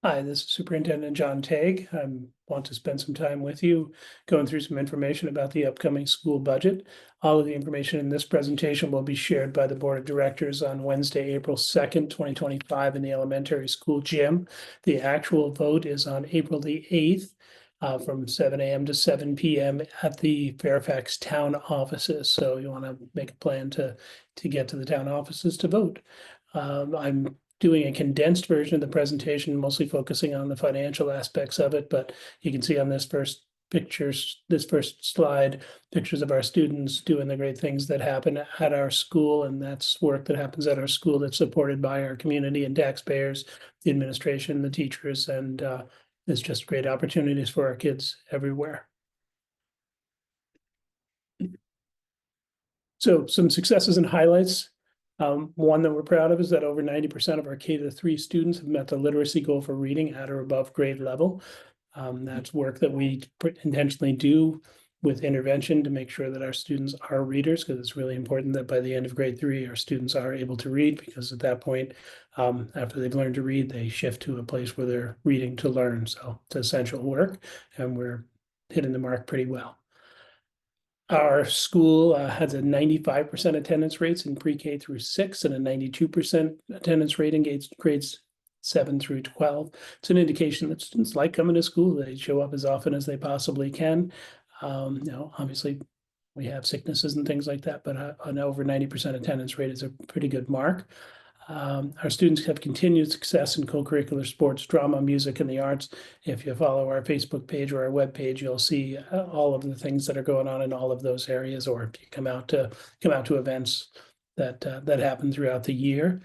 Hi, this is Superintendent John Tague. I want to spend some time with you going through some information about the upcoming school budget. All of the information in this presentation will be shared by the Board of Directors on Wednesday, April 2nd, 2025 in the elementary school gym. The actual vote is on April the 8th from 7 a.m. to 7 p.m. at the Fairfax Town Offices. So you want to make a plan to get to the town offices to vote. I'm doing a condensed version of the presentation, mostly focusing on the financial aspects of it, but you can see on this first slide, pictures of our students doing the great things that happen at our school, and that's work that happens at our school that's supported by our community and taxpayers, the administration, the teachers, and it's just great opportunities for our kids everywhere. So some successes and highlights. One that we're proud of is that over 90% of our K-3 students have met the literacy goal for reading at or above grade level. That's work that we intentionally do with intervention to make sure that our students are readers, because it's really important that by the end of grade 3, our students are able to read, because at that point, after they've learned to read, they shift to a place where they're reading to learn. So it's essential work, and we're hitting the mark pretty well. Our school has a 95% attendance rates in pre-K through 6 and a 92% attendance rate in grades 7 through 12. It's an indication that students like coming to school. They show up as often as they possibly can. Obviously we have sicknesses and things like that, but an over 90% attendance rate is a pretty good mark. Our students have continued success in co-curricular sports, drama, music, and the arts. If you follow our Facebook page or our web page, you'll see all of the things that are going on in all of those areas, or if you come out to events that happen throughout the year.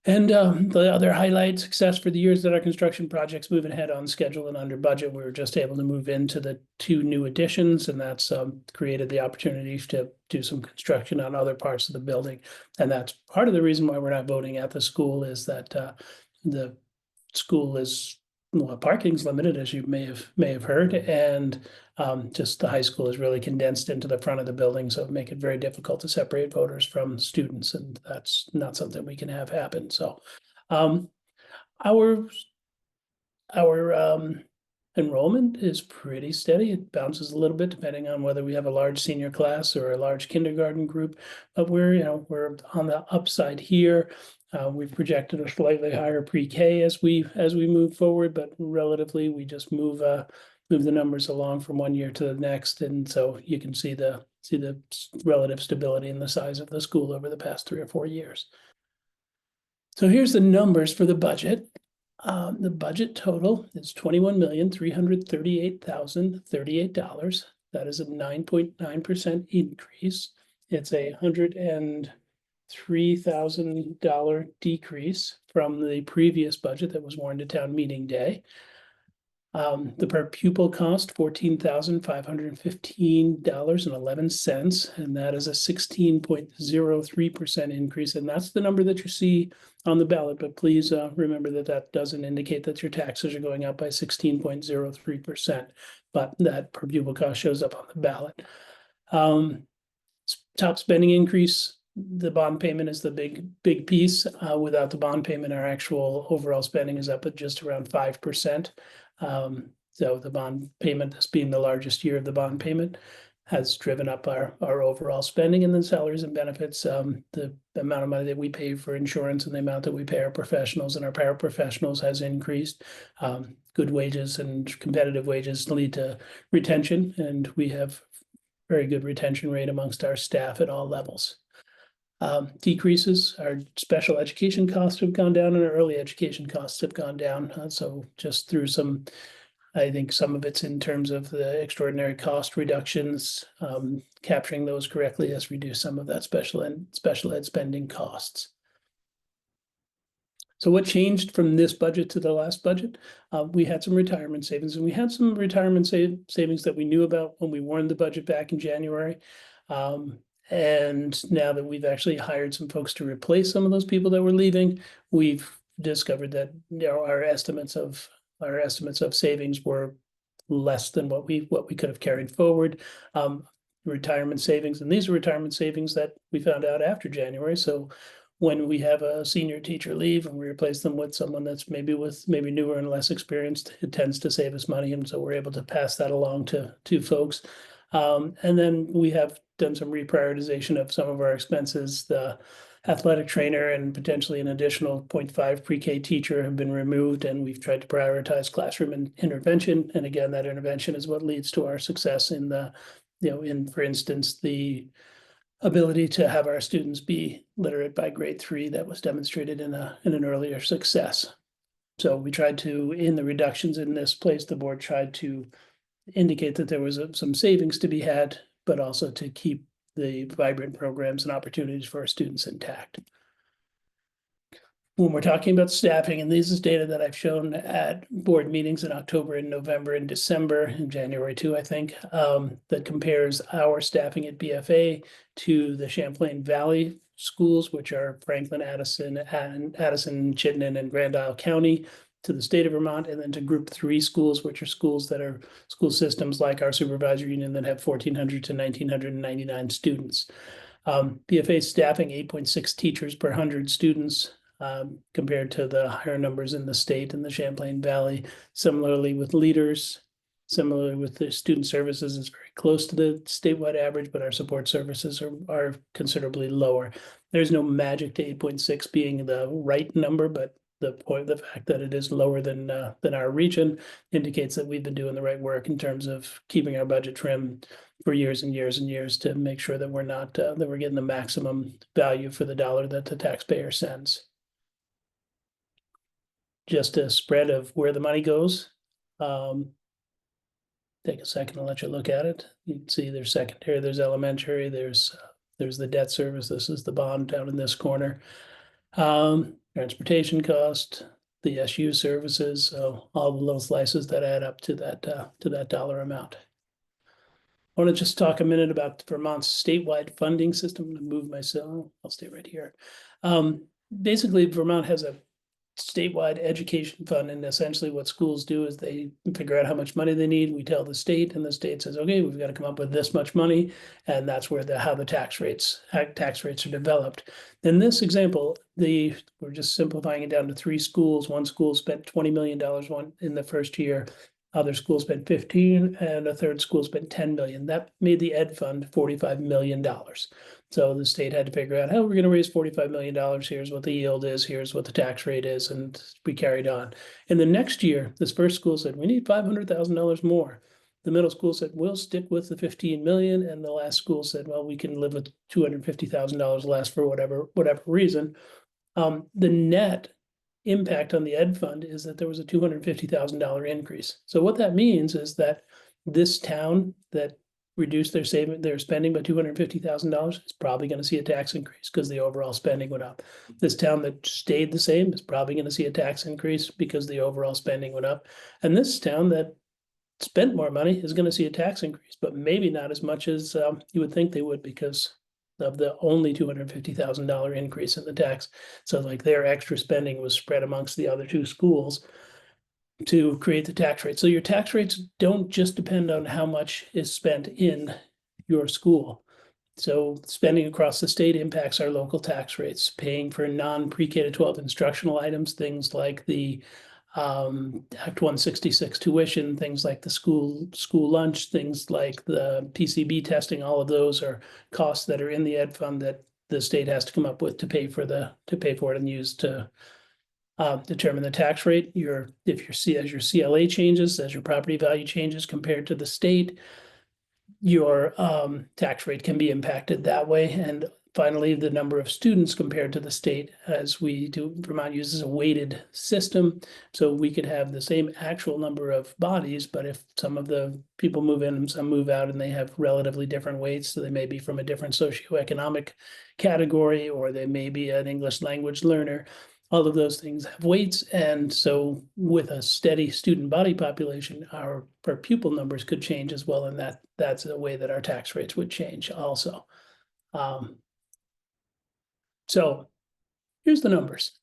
And the other highlight, success for the years that our construction projects moving ahead on schedule and under budget. We were just able to move into the 2 new additions, and that's created the opportunities to do some construction on other parts of the building. And that's part of the reason why we're not voting at the school, is that the school is, well, parking's limited, as you may have heard, and just the high school is really condensed into the front of the building, so it make it very difficult to separate voters from students, and that's not something we can have happen. So our enrollment is pretty steady. It bounces a little bit depending on whether we have a large senior class or a large kindergarten group, but we're on the upside here. We've projected a slightly higher pre-K as we move forward, but relatively we just move the numbers along from one year to the next, and so you can see the relative stability in the size of the school over the past 3 or 4 years. So here's the numbers for the budget. The budget total is $21,338,038. That is a 9.9% increase. It's a $103,000 decrease from the previous budget that was warned at town meeting day. The per pupil cost, $14,515.11, and that is a 16.03% increase. And that's the number that you see on the ballot. But please remember that that doesn't indicate that your taxes are going up by 16.03%, but that per pupil cost shows up on the ballot. Top spending increase, the bond payment is the big piece. Without the bond payment, our actual overall spending is up at just around 5%. So the bond payment, this being the largest year of the bond payment, has driven up our overall spending. And then salaries and benefits, the amount of money that we pay for insurance and the amount that we pay our professionals and our paraprofessionals has increased. Good wages and competitive wages lead to retention, and we have very good retention rate amongst our staff at all levels. Decreases, our special education costs have gone down and our early education costs have gone down. So just through I think some of it's in terms of the extraordinary cost reductions, capturing those correctly has reduced some of that special ed spending costs. So what changed from this budget to the last budget? We had some retirement savings, and we had some retirement savings that we knew about when we warned the budget back in January. And now that we've actually hired some folks to replace some of those people that were leaving, we've discovered that our estimates of savings were less than what we could have carried forward. Retirement savings, and these are retirement savings that we found out after January. So when we have a senior teacher leave and we replace them with someone that's maybe newer and less experienced, it tends to save us money. And so we're able to pass that along to folks. And then we have done some reprioritization of some of our expenses. The athletic trainer and potentially an additional 0.5 pre-K teacher have been removed, and we've tried to prioritize classroom intervention. And again, that intervention is what leads to our success in the, for instance, the ability to have our students be literate by grade 3 that was demonstrated in an earlier success. So we tried to, in the reductions in this place, the board tried to indicate that there was some savings to be had, but also to keep the vibrant programs and opportunities for our students intact. When we're talking about staffing, and this is data that I've shown at board meetings in October and November and December and January too, I think, that compares our staffing at BFA to the Champlain Valley schools, which are Franklin, Addison, Chittenden, and Grand Isle County, to the state of Vermont, and then to group 3 schools, which are schools that are school systems like our supervisory union that have 1,400 to 1,999 students. BFA staffing 8.6 teachers per 100 students, compared to the higher numbers in the state and the Champlain Valley. Similarly with leaders, similarly with the student services, is very close to the statewide average, but our support services are considerably lower. There's no magic to 8.6 being the right number, but the fact that it is lower than our region indicates that we've been doing the right work in terms of keeping our budget trim for years and years and years to make sure that we're not that we're getting the maximum value for the dollar that the taxpayer sends. Just a spread of where the money goes. Take a second to let you look at it. You can see there's secondary, there's elementary, there's the debt service. This is the bond down in this corner. Transportation cost, the SU services, so all the little slices that add up to that dollar amount. I want to just talk a minute about Vermont's statewide funding system. I'm going to move myself. I'll stay right here. Basically, Vermont has a statewide education fund, and essentially what schools do is they figure out how much money they need. We tell the state, and the state says, okay, we've got to come up with this much money, and that's where how the tax rates are developed. In this example, we're just simplifying it down to 3 schools. One school spent $20 million in the first year. Other schools spent 15, and a third school spent 10 million. That made the ed fund $45 million. So the state had to figure out how we're going to raise $45 million. Here's what the yield is. Here's what the tax rate is. And we carried on. In the next year, this first school said, we need $500,000 more. The middle school said, we'll stick with the 15 million. And the last school said, well, we can live with $250,000 less for whatever reason. The net impact on the ed fund is that there was a $250,000 increase. So what that means is that this town that reduced their spending by $250,000 is probably going to see a tax increase because the overall spending went up. This town that stayed the same is probably going to see a tax increase because the overall spending went up. And this town that spent more money is going to see a tax increase, but maybe not as much as you would think they would because of the only $250,000 increase in the tax. So like their extra spending was spread amongst the other 2 schools to create the tax rate. So your tax rates don't just depend on how much is spent in your school. So spending across the state impacts our local tax rates, paying for non-pre-K to 12 instructional items, things like the Act 166 tuition, things like the school lunch, things like the PCB testing. All of those are costs that are in the ed fund that the state has to come up with to pay for it and use to determine the tax rate. As your CLA changes, as your property value changes compared to the state, your tax rate can be impacted that way. And finally, the number of students compared to the state, as we do, Vermont uses a weighted system. So we could have the same actual number of bodies, but if some of the people move in and some move out and they have relatively different weights, so they may be from a different socioeconomic category, or they may be an English language learner, all of those things have weights. And so with a steady student body population, our per pupil numbers could change as well. And that's a way that our tax rates would change also. So here's the numbers.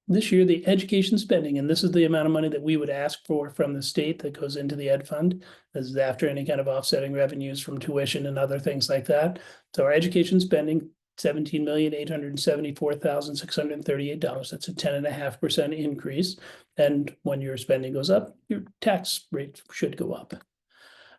This year, the education spending, and this is the amount of money that we would ask for from the state that goes into the ed fund. This is after any kind of offsetting revenues from tuition and other things like that. So our education spending $17,874,638. That's a 10.5% increase. And when your spending goes up, your tax rate should go up.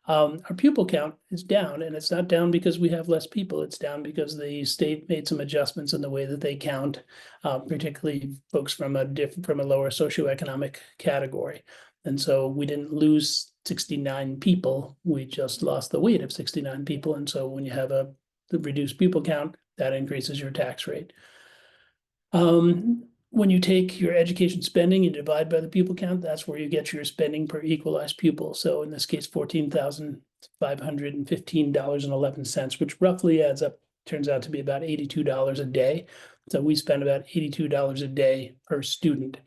Our pupil count is down, and it's not down because we have less people. It's down because the state made some adjustments in the way that they count, particularly folks from a lower socioeconomic category. And so we didn't lose 69 people. We just lost the weight of 69 people. And so when you have the reduced pupil count, that increases your tax rate. When you take your education spending and divide by the pupil count, that's where you get your spending per equalized pupil. So in this case, $14,515.11, which roughly adds up, turns out to be about $82 a day. So we spend about $82 a day per student.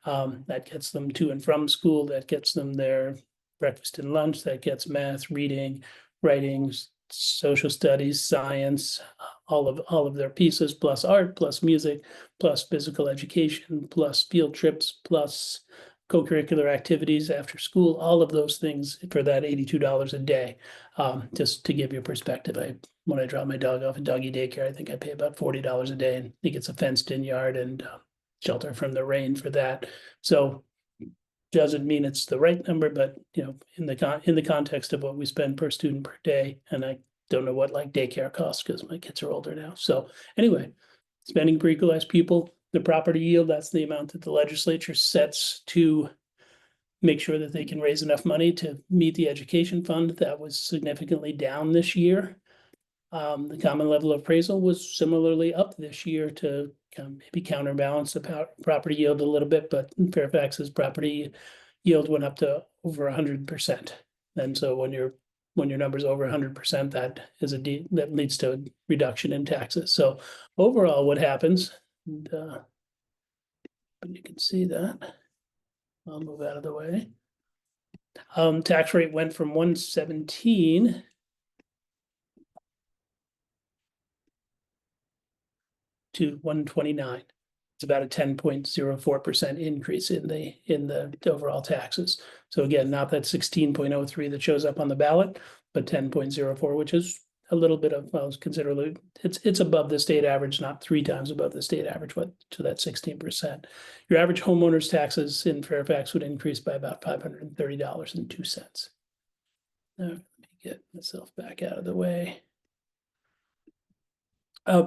That gets them to and from school, that gets them their breakfast and lunch, that gets math, reading, writing, social studies, science, all of their pieces, plus art, plus music, plus physical education, plus field trips, plus co-curricular activities after school, all of those things for that $82 a day. Just to give you a perspective, when I drop my dog off at doggy daycare, I think I pay about $40 a day, and he gets a fenced-in yard and shelter from the rain for that. So doesn't mean it's the right number, but in the context of what we spend per student per day, and I don't know what like daycare costs because my kids are older now. So anyway, spending per equalized pupil, the property yield, that's the amount that the legislature sets to make sure that they can raise enough money to meet the education fund. That was significantly down this year. The common level of appraisal was similarly up this year to maybe counterbalance the property yield a little bit, but Fairfax's property yield went up to over 100%. And so when your number's over 100%, that leads to a reduction in taxes. So overall, what happens, but you can see that. I'll move out of the way. Tax rate went from 117 to 129. It's about a 10.04% increase in the overall taxes. So again, not that 16.03 that shows up on the ballot, but 10.04, which is a little bit of, well, considerably, it's above the state average, not 3 times above the state average, but to that 16%. Your average homeowner's taxes in Fairfax would increase by about $530.02. Now, let me get myself back out of the way.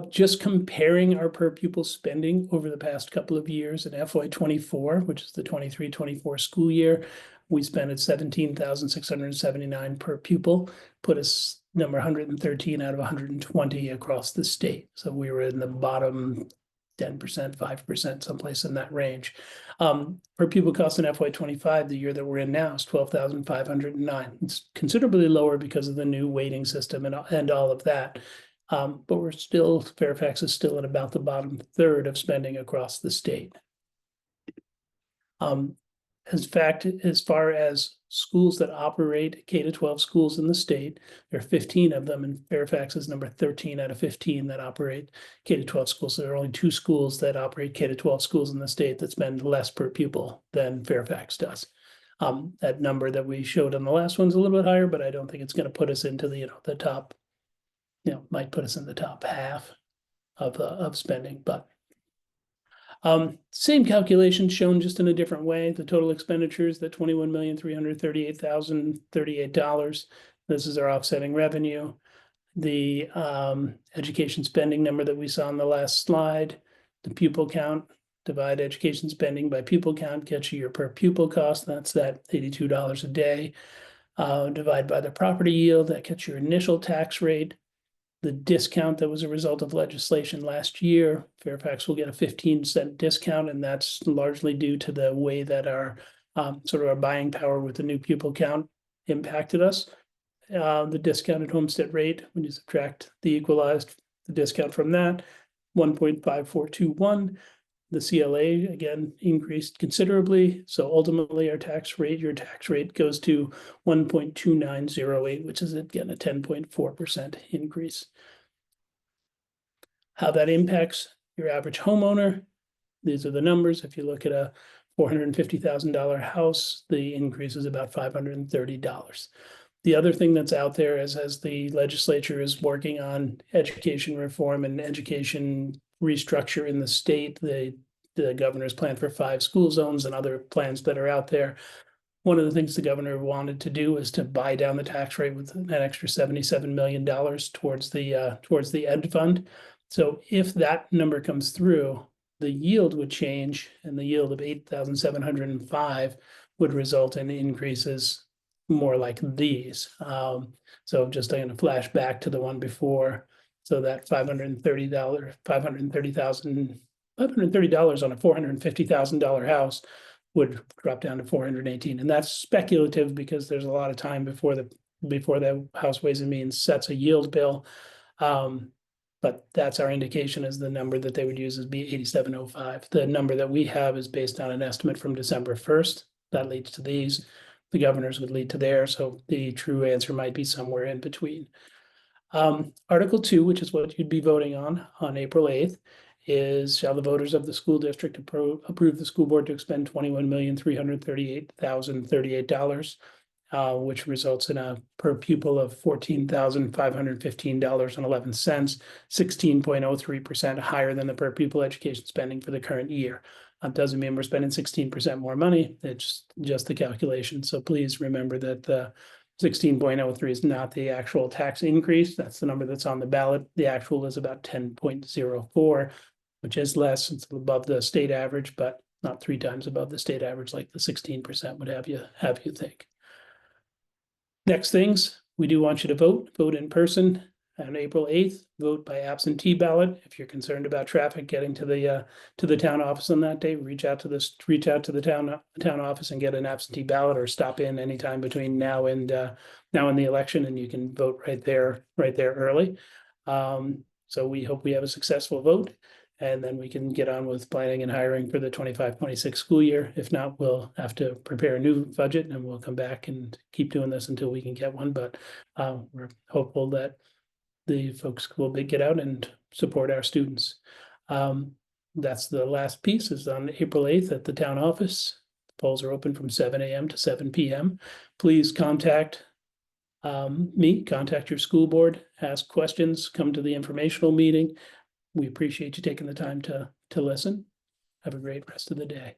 Just comparing our per pupil spending over the past couple of years in FY24, which is the 23-24 school year, we spent at $17,679 per pupil, put us number 113 out of 120 across the state. So we were in the bottom 10%, 5%, someplace in that range. Per pupil cost in FY25, the year that we're in now, is $12,509. It's considerably lower because of the new weighting system and all of that. But Fairfax is still at about the bottom third of spending across the state. As far as schools that operate K-12 schools in the state, there are 15 of them, and Fairfax is number 13 out of 15 that operate K-12 schools. So there are only 2 schools that operate K-12 schools in the state that spend less per pupil than Fairfax does. That number that we showed on the last one's a little bit higher, but I don't think it's going to put us into the top. Might put us in the top half of spending, but same calculation shown just in a different way. The total expenditures, the $21,338,038. This is our offsetting revenue. The education spending number that we saw on the last slide, the pupil count, divide education spending by pupil count, gets you your per pupil cost. That's that $82 a day. Divide by the property yield, that gets your initial tax rate. The discount that was a result of legislation last year, Fairfax will get a 15-cent discount, and that's largely due to the way that our sort of our buying power with the new pupil count impacted us. The discounted homestead rate, when you subtract the discount from that, 1.5421. The CLA, again, increased considerably. So ultimately, your tax rate goes to 1.2908, which is, again, a 10.4% increase. How that impacts your average homeowner, these are the numbers. If you look at a $450,000 house, the increase is about $530. The other thing that's out there is, as the legislature is working on education reform and education restructure in the state, the governor's plan for 5 school zones and other plans that are out there. One of the things the governor wanted to do is to buy down the tax rate with an extra $77 million towards the ed fund. So if that number comes through, the yield would change, and the yield of 8,705 would result in increases more like these. So just going to flash back to the one before. So that $530 on a $450,000 house would drop down to 418, and that's speculative because there's a lot of time before the House Ways and Means sets a yield bill. But that's our indication, is the number that they would use is be 8705. The number that we have is based on an estimate from December 1st. That leads to these. The governors would lead to there, so the true answer might be somewhere in between. Article 2, which is what you'd be voting on April 8th, is shall the voters of the school district approve the school board to expend $21,338,038, which results in a per pupil of $14,515.11, 16.03% higher than the per pupil education spending for the current year. Doesn't mean we're spending 16% more money. It's just the calculation. So please remember that the 16.03 is not the actual tax increase. That's the number that's on the ballot. The actual is about 10.04, which is less. It's above the state average, but not 3 times above the state average like the 16% would have you think. Next things, we do want you to vote in person on April 8th, vote by absentee ballot. If you're concerned about traffic getting to the town office on that day, reach out to the town office and get an absentee ballot, or stop in anytime between now and the election, and you can vote right there early. So we hope we have a successful vote, and then we can get on with planning and hiring for the 25-26 school year. If not, we'll have to prepare a new budget, and we'll come back and keep doing this until we can get one. But we're hopeful that the folks will get out and support our students. That's the last piece, is on April 8th at the town office. The polls are open from 7 a.m. to 7 p.m. Please contact me, contact your school board, ask questions, come to the informational meeting. We appreciate you taking the time to listen. Have a great rest of the day.